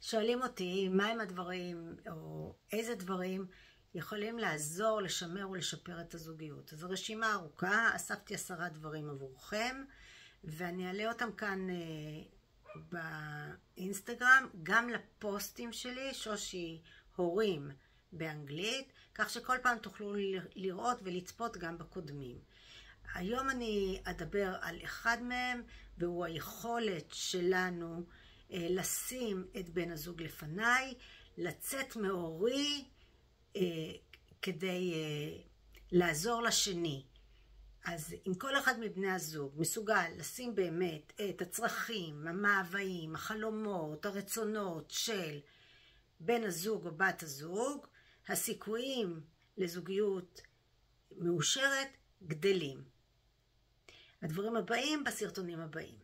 שואלים אותי מהם הדברים או איזה דברים יכולים לעזור, לשמר ולשפר את הזוגיות. אז הרשימה ארוכה, אספתי 10 דברים עבורכם, ואני אעלה אותם כאן באינסטגרם, גם לפוסטים שלי, שושי הורים באנגלית, כך שכל פעם תוכלו לראות ולצפות גם בקודמים. היום אני אדבר על אחד מהם, והוא היכולת שלנו לשים את בן הזוג לפניי, לצאת מאורי כדי לעזור לשני. אז אם כל אחד מבני הזוג מסוגל לשים באמת את הצרכים, המאוויים, החלומות, הרצונות של בן הזוג או בת הזוג, הסיכויים לזוגיות מאושרת גדלים. הדברים הבאים בסרטונים הבאים.